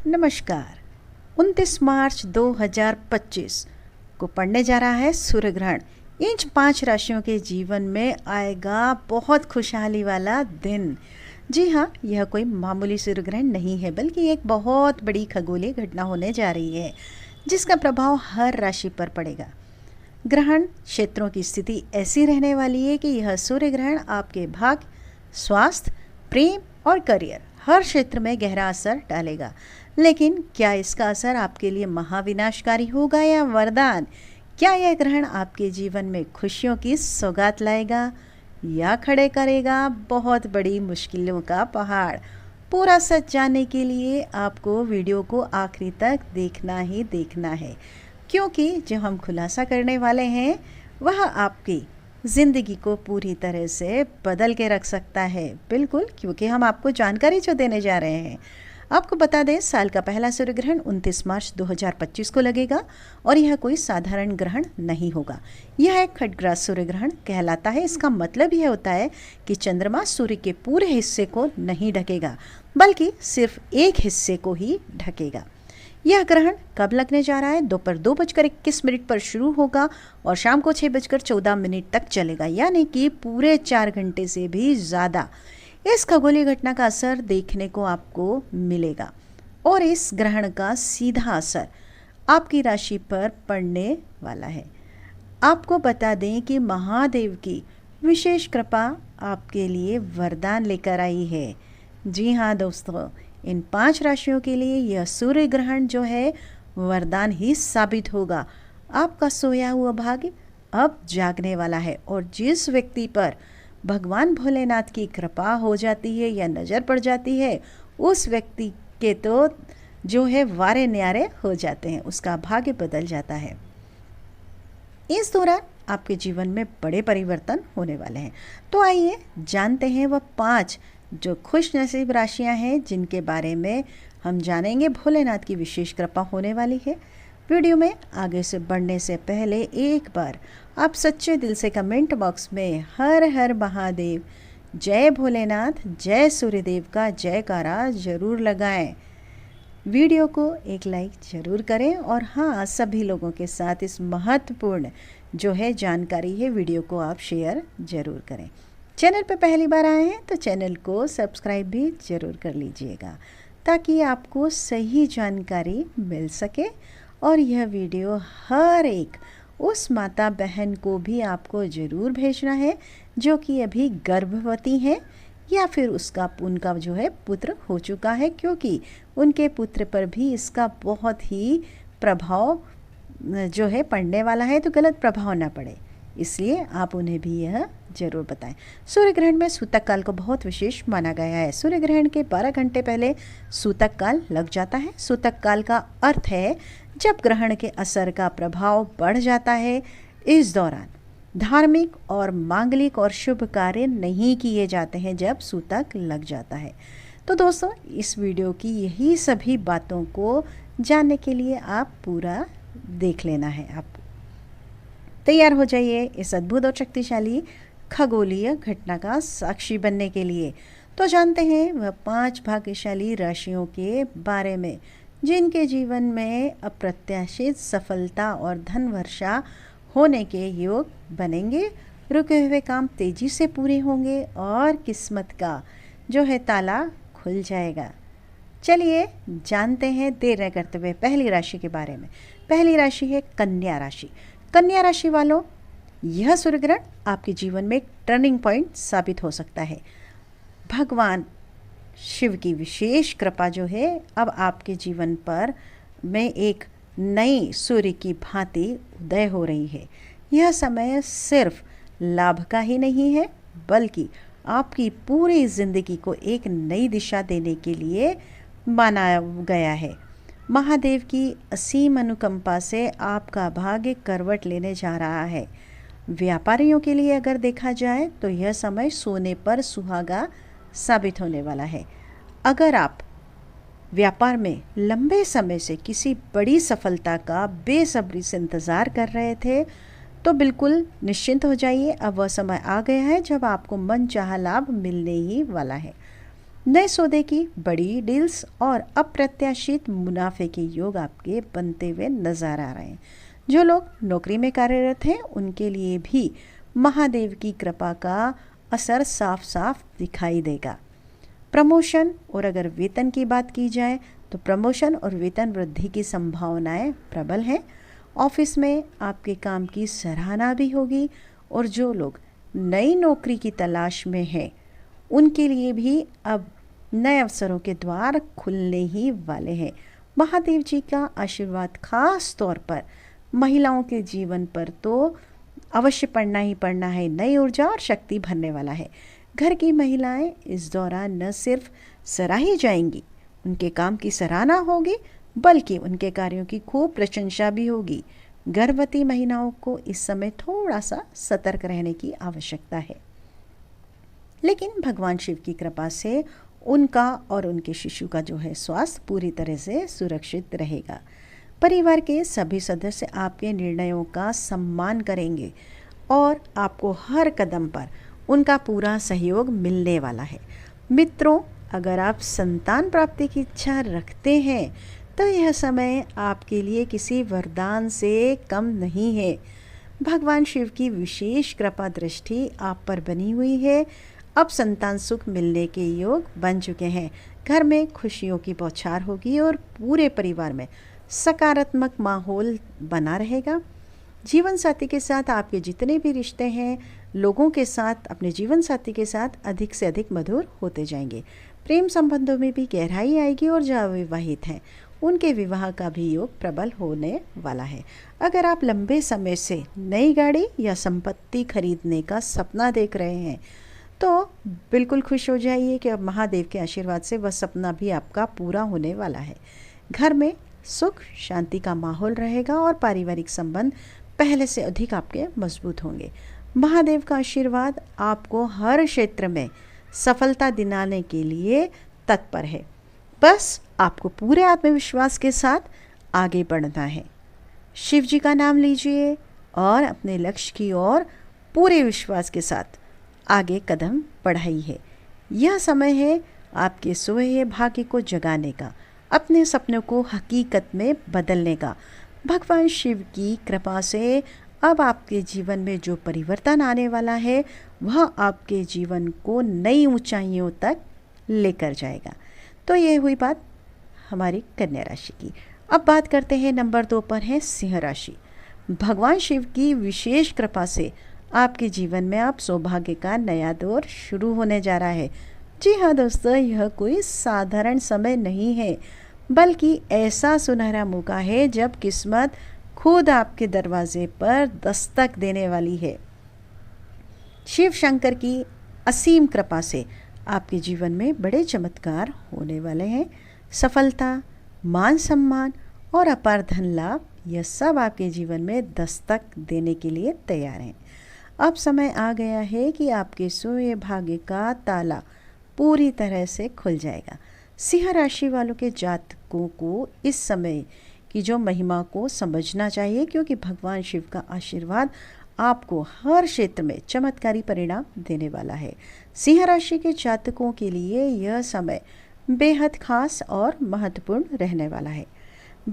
नमस्कार। 29 मार्च 2025 को पड़ने जा रहा है सूर्य ग्रहण। इन 5 राशियों के जीवन में आएगा बहुत खुशहाली वाला दिन। जी हाँ, यह कोई मामूली सूर्य ग्रहण नहीं है, बल्कि एक बहुत बड़ी खगोलीय घटना होने जा रही है जिसका प्रभाव हर राशि पर पड़ेगा। ग्रहण क्षेत्रों की स्थिति ऐसी रहने वाली है कि यह सूर्य ग्रहण आपके भाग्य, स्वास्थ्य, प्रेम और करियर हर क्षेत्र में गहरा असर डालेगा। लेकिन क्या इसका असर आपके लिए महाविनाशकारी होगा या वरदान? क्या यह ग्रहण आपके जीवन में खुशियों की सौगात लाएगा या खड़े करेगा बहुत बड़ी मुश्किलों का पहाड़? पूरा सच जानने के लिए आपको वीडियो को आखिरी तक देखना ही देखना है, क्योंकि जो हम खुलासा करने वाले हैं वह आपकी ज़िंदगी को पूरी तरह से बदल के रख सकता है। बिल्कुल, क्योंकि हम आपको जानकारी जो देने जा रहे हैं। आपको बता दें, साल का पहला सूर्य ग्रहण 29 मार्च 2025 को लगेगा और यह कोई साधारण ग्रहण नहीं होगा। यह एक खटग्रास सूर्य ग्रहण कहलाता है। इसका मतलब यह होता है कि चंद्रमा सूर्य के पूरे हिस्से को नहीं ढकेगा, बल्कि सिर्फ एक हिस्से को ही ढकेगा। यह ग्रहण कब लगने जा रहा है? दोपहर 2:21 पर शुरू होगा और शाम को 6:14 तक चलेगा, यानी कि पूरे 4 घंटे से भी ज़्यादा इस खगोलीय घटना का असर देखने को आपको मिलेगा। और इस ग्रहण का सीधा असर आपकी राशि पर पड़ने वाला है। आपको बता दें कि महादेव की विशेष कृपा आपके लिए वरदान लेकर आई है। जी हाँ दोस्तों, इन 5 राशियों के लिए यह सूर्य ग्रहण जो है वरदान ही साबित होगा। आपका सोया हुआ भाग्य अब जागने वाला है और जिस व्यक्ति पर भगवान भोलेनाथ की कृपा हो जाती है या नज़र पड़ जाती है, उस व्यक्ति के तो जो है वारे न्यारे हो जाते हैं, उसका भाग्य बदल जाता है। इस दौरान आपके जीवन में बड़े परिवर्तन होने वाले हैं। तो आइए जानते हैं वह 5 जो खुश नसीब राशियां हैं जिनके बारे में हम जानेंगे। भोलेनाथ की विशेष कृपा होने वाली है। वीडियो में आगे से बढ़ने से पहले एक बार आप सच्चे दिल से कमेंट बॉक्स में हर हर महादेव, जय भोलेनाथ, जय सूर्यदेव का जयकारा जरूर लगाएं। वीडियो को एक लाइक जरूर करें और हाँ, सभी लोगों के साथ इस महत्वपूर्ण जो है जानकारी है वीडियो को आप शेयर जरूर करें। चैनल पर पहली बार आए हैं तो चैनल को सब्सक्राइब भी ज़रूर कर लीजिएगा, ताकि आपको सही जानकारी मिल सके। और यह वीडियो हर एक उस माता बहन को भी आपको ज़रूर भेजना है जो कि अभी गर्भवती हैं या फिर उनका जो है पुत्र हो चुका है, क्योंकि उनके पुत्र पर भी इसका बहुत ही प्रभाव जो है पड़ने वाला है, तो गलत प्रभाव ना पड़े, इसलिए आप उन्हें भी यह जरूर बताएं। सूर्य ग्रहण में सूतक काल को बहुत विशेष माना गया है। सूर्य ग्रहण के 12 घंटे पहले सूतक काल लग जाता है। सूतक काल का अर्थ है जब ग्रहण के असर का प्रभाव बढ़ जाता है। इस दौरान धार्मिक और मांगलिक और शुभ कार्य नहीं किए जाते हैं जब सूतक लग जाता है। तो दोस्तों, इस वीडियो की यही सभी बातों को जानने के लिए आप पूरा देख लेना है। आप तैयार हो जाइए इस अद्भुत और शक्तिशाली खगोलीय घटना का साक्षी बनने के लिए। तो जानते हैं वह 5 भाग्यशाली राशियों के बारे में जिनके जीवन में अप्रत्याशित सफलता और धन वर्षा होने के योग बनेंगे। रुके हुए काम तेजी से पूरे होंगे और किस्मत का जो है ताला खुल जाएगा। चलिए जानते हैं देर न करते हुए पहली राशि के बारे में। पहली राशि है कन्या राशि। कन्या राशि वालों, यह सूर्य ग्रहण आपके जीवन में एक टर्निंग पॉइंट साबित हो सकता है। भगवान शिव की विशेष कृपा जो है अब आपके जीवन पर में एक नई सूर्य की भांति उदय हो रही है। यह समय सिर्फ लाभ का ही नहीं है, बल्कि आपकी पूरी जिंदगी को एक नई दिशा देने के लिए माना गया है। महादेव की असीम अनुकंपा से आपका भाग्य करवट लेने जा रहा है। व्यापारियों के लिए अगर देखा जाए तो यह समय सोने पर सुहागा साबित होने वाला है। अगर आप व्यापार में लंबे समय से किसी बड़ी सफलता का बेसब्री से इंतज़ार कर रहे थे, तो बिल्कुल निश्चिंत हो जाइए। अब वह समय आ गया है जब आपको मनचाहा लाभ मिलने ही वाला है। नए सौदे की बड़ी डील्स और अप्रत्याशित मुनाफे के योग आपके बनते हुए नजर आ रहे हैं। जो लोग नौकरी में कार्यरत हैं उनके लिए भी महादेव की कृपा का असर साफ साफ दिखाई देगा। प्रमोशन और अगर वेतन की बात की जाए तो प्रमोशन और वेतन वृद्धि की संभावनाएं प्रबल हैं। ऑफिस में आपके काम की सराहना भी होगी और जो लोग नई नौकरी की तलाश में हैं उनके लिए भी अब नए अवसरों के द्वार खुलने ही वाले हैं। महादेव जी का आशीर्वाद खास तौर पर महिलाओं के जीवन पर तो अवश्य पड़ना ही पड़ना है। नई ऊर्जा और शक्ति भरने वाला है। घर की महिलाएं इस दौरान न सिर्फ सराही जाएंगी, उनके काम की सराहना होगी, बल्कि उनके कार्यों की खूब प्रशंसा भी होगी। गर्भवती महिलाओं को इस समय थोड़ा सा सतर्क रहने की आवश्यकता है, लेकिन भगवान शिव की कृपा से उनका और उनके शिशु का जो है स्वास्थ्य पूरी तरह से सुरक्षित रहेगा। परिवार के सभी सदस्य आपके निर्णयों का सम्मान करेंगे और आपको हर कदम पर उनका पूरा सहयोग मिलने वाला है। मित्रों, अगर आप संतान प्राप्ति की इच्छा रखते हैं तो यह समय आपके लिए किसी वरदान से कम नहीं है। भगवान शिव की विशेष कृपा दृष्टि आप पर बनी हुई है। अब संतान सुख मिलने के योग बन चुके हैं। घर में खुशियों की बौछार होगी और पूरे परिवार में सकारात्मक माहौल बना रहेगा। जीवन साथी के साथ आपके जितने भी रिश्ते हैं, लोगों के साथ, अपने जीवन साथी के साथ अधिक से अधिक मधुर होते जाएंगे। प्रेम संबंधों में भी गहराई आएगी और जो अविवाहित हैं उनके विवाह का भी योग प्रबल होने वाला है। अगर आप लंबे समय से नई गाड़ी या संपत्ति खरीदने का सपना देख रहे हैं तो बिल्कुल खुश हो जाइए कि अब महादेव के आशीर्वाद से वह सपना भी आपका पूरा होने वाला है। घर में सुख शांति का माहौल रहेगा और पारिवारिक संबंध पहले से अधिक आपके मजबूत होंगे। महादेव का आशीर्वाद आपको हर क्षेत्र में सफलता दिलाने के लिए तत्पर है। बस आपको पूरे आत्मविश्वास के साथ आगे बढ़ना है। शिव जी का नाम लीजिए और अपने लक्ष्य की ओर पूरे विश्वास के साथ आगे कदम बढ़ाइए। यह समय है आपके सोए हुए भाग्य को जगाने का, अपने सपनों को हकीकत में बदलने का। भगवान शिव की कृपा से अब आपके जीवन में जो परिवर्तन आने वाला है वह आपके जीवन को नई ऊंचाइयों तक लेकर जाएगा। तो ये हुई बात हमारी कन्या राशि की। अब बात करते हैं नंबर 2 पर है सिंह राशि। भगवान शिव की विशेष कृपा से आपके जीवन में अब सौभाग्य का नया दौर शुरू होने जा रहा है। जी हाँ दोस्तों, यह कोई साधारण समय नहीं है, बल्कि ऐसा सुनहरा मौका है जब किस्मत खुद आपके दरवाजे पर दस्तक देने वाली है। शिव शंकर की असीम कृपा से आपके जीवन में बड़े चमत्कार होने वाले हैं। सफलता, मान सम्मान और अपार धन लाभ, यह सब आपके जीवन में दस्तक देने के लिए तैयार हैं। अब समय आ गया है कि आपके सोए भाग्य का ताला पूरी तरह से खुल जाएगा। सिंह राशि वालों के जातकों को इस समय की जो महिमा को समझना चाहिए, क्योंकि भगवान शिव का आशीर्वाद आपको हर क्षेत्र में चमत्कारी परिणाम देने वाला है। सिंह राशि के जातकों के लिए यह समय बेहद खास और महत्वपूर्ण रहने वाला है।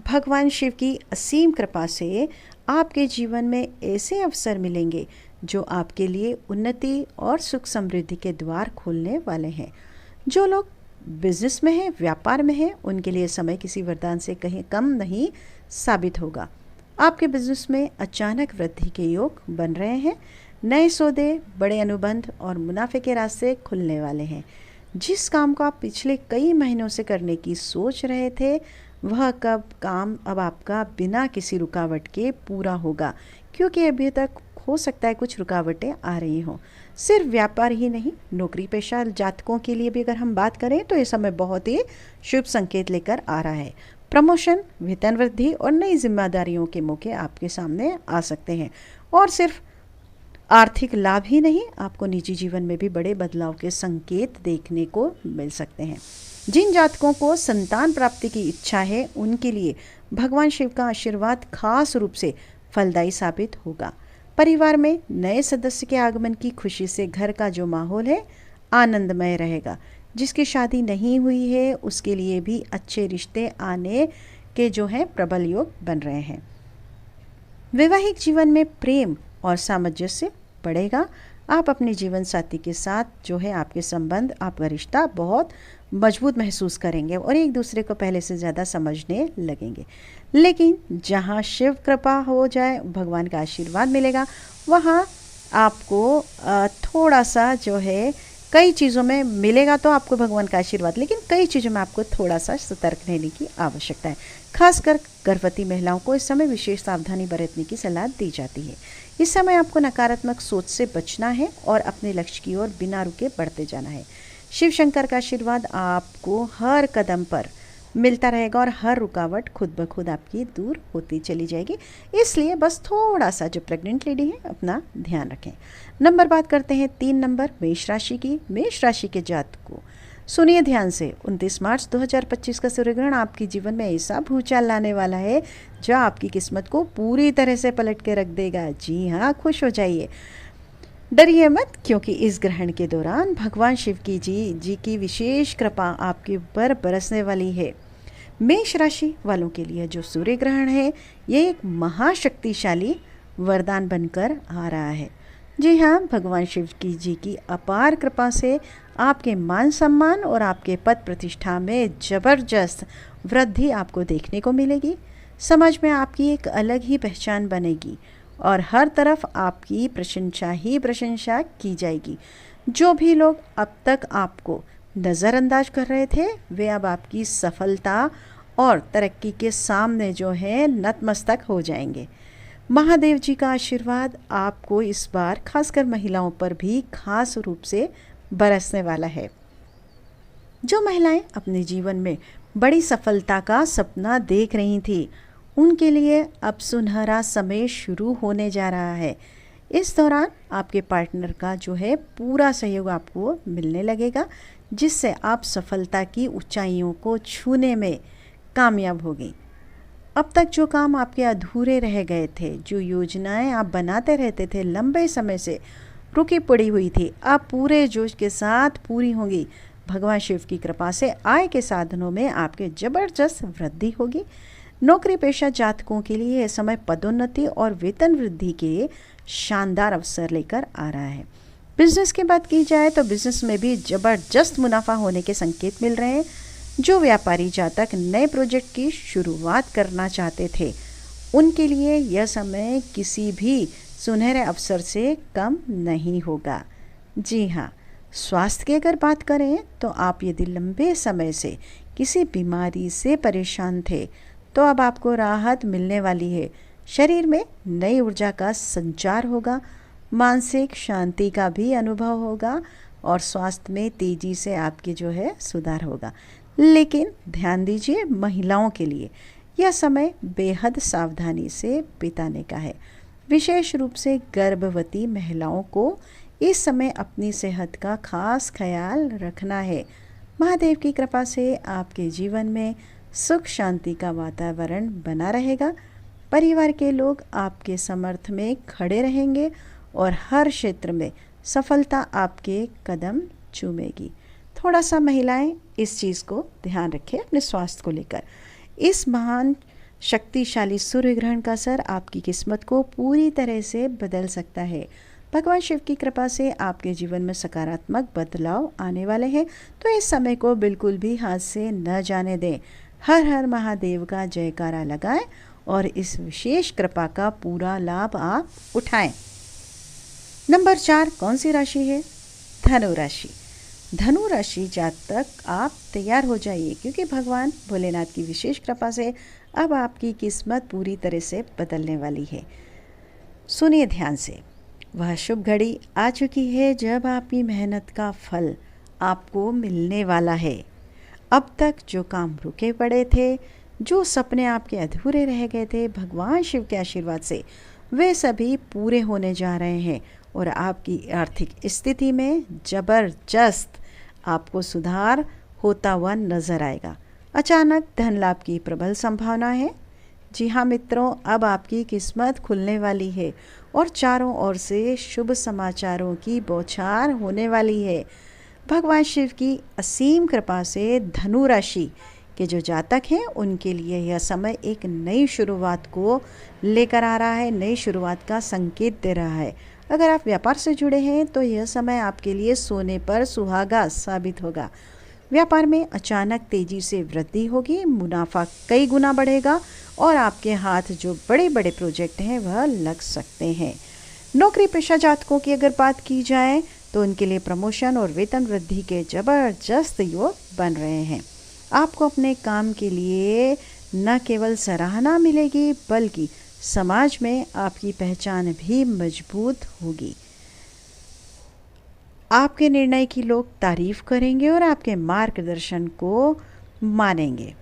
भगवान शिव की असीम कृपा से आपके जीवन में ऐसे अवसर मिलेंगे जो आपके लिए उन्नति और सुख समृद्धि के द्वार खोलने वाले हैं। जो लोग बिजनेस में हैं, व्यापार में हैं, उनके लिए समय किसी वरदान से कहीं कम नहीं साबित होगा। आपके बिजनेस में अचानक वृद्धि के योग बन रहे हैं। नए सौदे, बड़े अनुबंध और मुनाफे के रास्ते खुलने वाले हैं। जिस काम को आप पिछले कई महीनों से करने की सोच रहे थे, वह काम अब आपका बिना किसी रुकावट के पूरा होगा, क्योंकि अभी तक हो सकता है कुछ रुकावटें आ रही हों। सिर्फ व्यापार ही नहीं, नौकरी पेशा जातकों के लिए भी अगर हम बात करें तो ये समय बहुत ही शुभ संकेत लेकर आ रहा है। प्रमोशन, वेतन वृद्धि और नई जिम्मेदारियों के मौके आपके सामने आ सकते हैं। और सिर्फ आर्थिक लाभ ही नहीं, आपको निजी जीवन में भी बड़े बदलाव के संकेत देखने को मिल सकते हैं। जिन जातकों को संतान प्राप्ति की इच्छा है, उनके लिए भगवान शिव का आशीर्वाद खास रूप से फलदायी साबित होगा। परिवार में नए सदस्य के आगमन की खुशी से घर का जो माहौल है आनंदमय रहेगा। जिसकी शादी नहीं हुई है उसके लिए भी अच्छे रिश्ते आने के जो है प्रबल योग बन रहे हैं। वैवाहिक जीवन में प्रेम और सामंजस्य बढ़ेगा। आप अपने जीवन साथी के साथ जो है आपके संबंध, आपका रिश्ता बहुत मजबूत महसूस करेंगे और एक दूसरे को पहले से ज़्यादा समझने लगेंगे। लेकिन जहाँ शिव कृपा हो जाए, भगवान का आशीर्वाद मिलेगा, वहाँ आपको थोड़ा सा जो है कई चीज़ों में मिलेगा तो आपको भगवान का आशीर्वाद, लेकिन कई चीज़ों में आपको थोड़ा सा सतर्क रहने की आवश्यकता है। खासकर गर्भवती महिलाओं को इस समय विशेष सावधानी बरतने की सलाह दी जाती है। इस समय आपको नकारात्मक सोच से बचना है और अपने लक्ष्य की ओर बिना रुके बढ़ते जाना है। शिव शंकर का आशीर्वाद आपको हर कदम पर मिलता रहेगा और हर रुकावट खुद ब खुद आपकी दूर होती चली जाएगी। इसलिए बस थोड़ा सा जो प्रेग्नेंट लेडी है अपना ध्यान रखें। नंबर बात करते हैं 3 नंबर मेष राशि की। मेष राशि के जातक को सुनिए ध्यान से, 29 मार्च 2025 का सूर्यग्रहण आपके जीवन में ऐसा भूचाल लाने वाला है जो आपकी किस्मत को पूरी तरह से पलट के रख देगा। जी हाँ, खुश हो जाइए, डरिए मत, क्योंकि इस ग्रहण के दौरान भगवान शिव जी की विशेष कृपा आपके ऊपर बरसने वाली है। मेष राशि वालों के लिए जो सूर्य ग्रहण है ये एक महाशक्तिशाली वरदान बनकर आ रहा है। जी हाँ, भगवान शिव जी की अपार कृपा से आपके मान सम्मान और आपके पद प्रतिष्ठा में जबरदस्त वृद्धि आपको देखने को मिलेगी। समाज में आपकी एक अलग ही पहचान बनेगी और हर तरफ आपकी प्रशंसा ही प्रशंसा की जाएगी। जो भी लोग अब तक आपको नज़रअंदाज कर रहे थे वे अब आपकी सफलता और तरक्की के सामने जो है नतमस्तक हो जाएंगे। महादेव जी का आशीर्वाद आपको इस बार खासकर महिलाओं पर भी खास रूप से बरसने वाला है। जो महिलाएं अपने जीवन में बड़ी सफलता का सपना देख रही थी उनके लिए अब सुनहरा समय शुरू होने जा रहा है। इस दौरान आपके पार्टनर का जो है पूरा सहयोग आपको मिलने लगेगा, जिससे आप सफलता की ऊंचाइयों को छूने में कामयाब होगी। अब तक जो काम आपके अधूरे रह गए थे, जो योजनाएं आप बनाते रहते थे लंबे समय से रुकी पड़ी हुई थी, अब पूरे जोश के साथ पूरी होंगी। भगवान शिव की कृपा से आय के साधनों में आपके जबरदस्त वृद्धि होगी। नौकरी पेशा जातकों के लिए यह समय पदोन्नति और वेतन वृद्धि के शानदार अवसर लेकर आ रहा है। बिजनेस की बात की जाए तो बिजनेस में भी जबरदस्त मुनाफा होने के संकेत मिल रहे हैं। जो व्यापारी जातक नए प्रोजेक्ट की शुरुआत करना चाहते थे उनके लिए यह समय किसी भी सुनहरे अवसर से कम नहीं होगा। जी हाँ, स्वास्थ्य की अगर बात करें तो आप यदि लंबे समय से किसी बीमारी से परेशान थे तो अब आपको राहत मिलने वाली है। शरीर में नई ऊर्जा का संचार होगा, मानसिक शांति का भी अनुभव होगा और स्वास्थ्य में तेजी से आपके जो है सुधार होगा। लेकिन ध्यान दीजिए, महिलाओं के लिए यह समय बेहद सावधानी से बिताने का है। विशेष रूप से गर्भवती महिलाओं को इस समय अपनी सेहत का खास ख्याल रखना है। महादेव की कृपा से आपके जीवन में सुख शांति का वातावरण बना रहेगा। परिवार के लोग आपके समर्थ में खड़े रहेंगे और हर क्षेत्र में सफलता आपके कदम चूमेगी। थोड़ा सा महिलाएं इस चीज़ को ध्यान रखें अपने स्वास्थ्य को लेकर। इस महान शक्तिशाली सूर्य ग्रहण का असर आपकी किस्मत को पूरी तरह से बदल सकता है। भगवान शिव की कृपा से आपके जीवन में सकारात्मक बदलाव आने वाले हैं, तो इस समय को बिल्कुल भी हाथ से न जाने दें। हर हर महादेव का जयकारा लगाएं और इस विशेष कृपा का पूरा लाभ आप उठाएं। नंबर 4 कौन सी राशि है? धनु राशि। धनु राशि जातक आप तैयार हो जाइए, क्योंकि भगवान भोलेनाथ की विशेष कृपा से अब आपकी किस्मत पूरी तरह से बदलने वाली है। सुनिए ध्यान से, वह शुभ घड़ी आ चुकी है जब आपकी मेहनत का फल आपको मिलने वाला है। अब तक जो काम रुके पड़े थे, जो सपने आपके अधूरे रह गए थे, भगवान शिव के आशीर्वाद से वे सभी पूरे होने जा रहे हैं और आपकी आर्थिक स्थिति में जबरदस्त आपको सुधार होता हुआ नजर आएगा। अचानक धन लाभ की प्रबल संभावना है। जी हाँ मित्रों, अब आपकी किस्मत खुलने वाली है और चारों ओर से शुभ समाचारों की बौछार होने वाली है। भगवान शिव की असीम कृपा से धनु राशि के जो जातक हैं उनके लिए यह समय एक नई शुरुआत को लेकर आ रहा है, नई शुरुआत का संकेत दे रहा है। अगर आप व्यापार से जुड़े हैं तो यह समय आपके लिए सोने पर सुहागा साबित होगा। व्यापार में अचानक तेजी से वृद्धि होगी, मुनाफा कई गुना बढ़ेगा और आपके हाथ जो बड़े बड़े प्रोजेक्ट हैं वह लग सकते हैं। नौकरी पेशा जातकों की अगर बात की जाए तो उनके लिए प्रमोशन और वेतन वृद्धि के जबरदस्त योग बन रहे हैं। आपको अपने काम के लिए न केवल सराहना मिलेगी बल्कि समाज में आपकी पहचान भी मजबूत होगी। आपके निर्णय की लोग तारीफ करेंगे और आपके मार्गदर्शन को मानेंगे।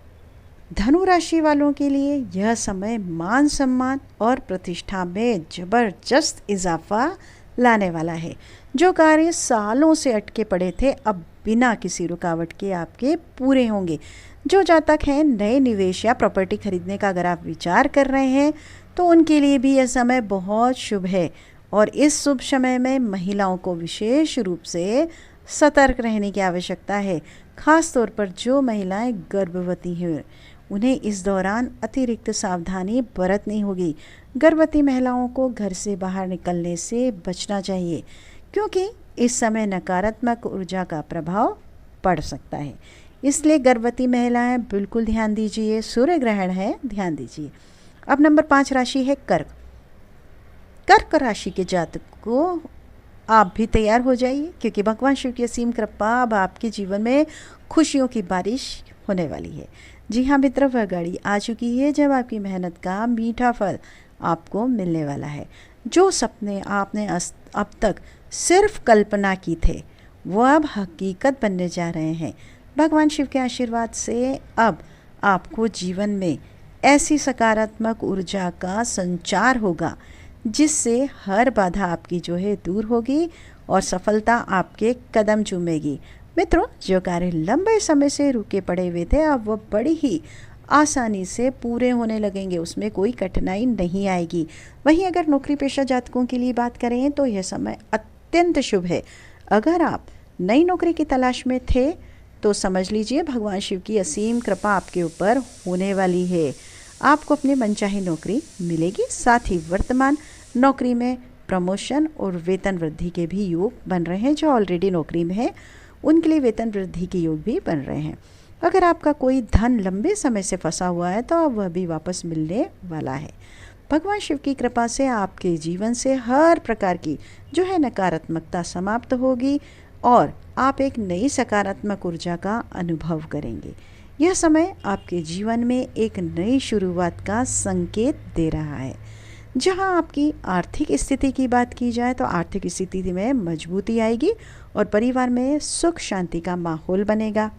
धनु राशि वालों के लिए यह समय मान सम्मान और प्रतिष्ठा में जबरदस्त इजाफा लाने वाला है। जो कार्य सालों से अटके पड़े थे अब बिना किसी रुकावट के आपके पूरे होंगे। जो जातक हैं नए निवेश या प्रॉपर्टी खरीदने का अगर आप विचार कर रहे हैं तो उनके लिए भी यह समय बहुत शुभ है और इस शुभ समय में महिलाओं को विशेष रूप से सतर्क रहने की आवश्यकता है। खास तौर पर जो महिलाएं गर्भवती हैं उन्हें इस दौरान अतिरिक्त सावधानी बरतनी होगी। गर्भवती महिलाओं को घर से बाहर निकलने से बचना चाहिए क्योंकि इस समय नकारात्मक ऊर्जा का प्रभाव पड़ सकता है। इसलिए गर्भवती महिलाएं बिल्कुल ध्यान दीजिए। सूर्य ग्रहण है, ध्यान दीजिए। अब नंबर 5 राशि है कर्क। कर्क राशि के जातक को आप भी तैयार हो जाइए क्योंकि भगवान शिव की असीम कृपा अब आपके जीवन में खुशियों की बारिश होने वाली है। जी हाँ मित्र, वह घड़ी आ चुकी है जब आपकी मेहनत का मीठा फल आपको मिलने वाला है। जो सपने आपने अब तक सिर्फ कल्पना की थे वो अब हकीकत बनने जा रहे हैं। भगवान शिव के आशीर्वाद से अब आपको जीवन में ऐसी सकारात्मक ऊर्जा का संचार होगा जिससे हर बाधा आपकी जो है दूर होगी और सफलता आपके कदम चूमेगी। मित्रों, जो कार्य लंबे समय से रुके पड़े हुए थे अब वो बड़ी ही आसानी से पूरे होने लगेंगे, उसमें कोई कठिनाई नहीं आएगी। वहीं अगर नौकरी पेशा जातकों के लिए बात करें तो यह समय अत्यंत शुभ है। अगर आप नई नौकरी की तलाश में थे तो समझ लीजिए भगवान शिव की असीम कृपा आपके ऊपर होने वाली है। आपको अपनी मनचाही नौकरी मिलेगी। साथ ही वर्तमान नौकरी में प्रमोशन और वेतन वृद्धि के भी योग बन रहे हैं। जो ऑलरेडी नौकरी में है उनके लिए वेतन वृद्धि के योग भी बन रहे हैं। अगर आपका कोई धन लंबे समय से फंसा हुआ है तो अब वह भी वापस मिलने वाला है। भगवान शिव की कृपा से आपके जीवन से हर प्रकार की जो है नकारात्मकता समाप्त होगी और आप एक नई सकारात्मक ऊर्जा का अनुभव करेंगे। यह समय आपके जीवन में एक नई शुरुआत का संकेत दे रहा है। जहां आपकी आर्थिक स्थिति की बात की जाए तो आर्थिक स्थिति में मजबूती आएगी और परिवार में सुख शांति का माहौल बनेगा।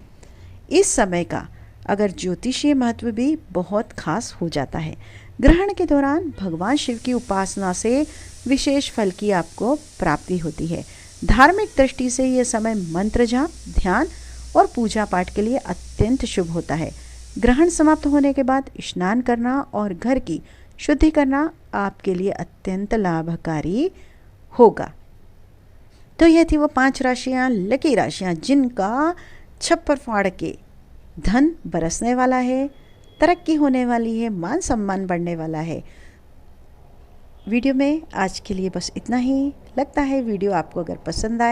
इस समय का अगर ज्योतिषीय महत्व भी बहुत खास हो जाता है। ग्रहण के दौरान भगवान शिव की उपासना से विशेष फल की आपको प्राप्ति होती है। धार्मिक दृष्टि से यह समय मंत्र जाप, ध्यान और पूजा पाठ के लिए अत्यंत शुभ होता है। ग्रहण समाप्त होने के बाद स्नान करना और घर की शुद्धि करना आपके लिए अत्यंत लाभकारी होगा। तो यह थी वो 5 राशियां, लकी राशियां जिनका छप्पर फाड़ के धन बरसने वाला है, तरक्की होने वाली है, मान सम्मान बढ़ने वाला है। वीडियो में आज के लिए बस इतना ही। लगता है वीडियो आपको अगर पसंद आए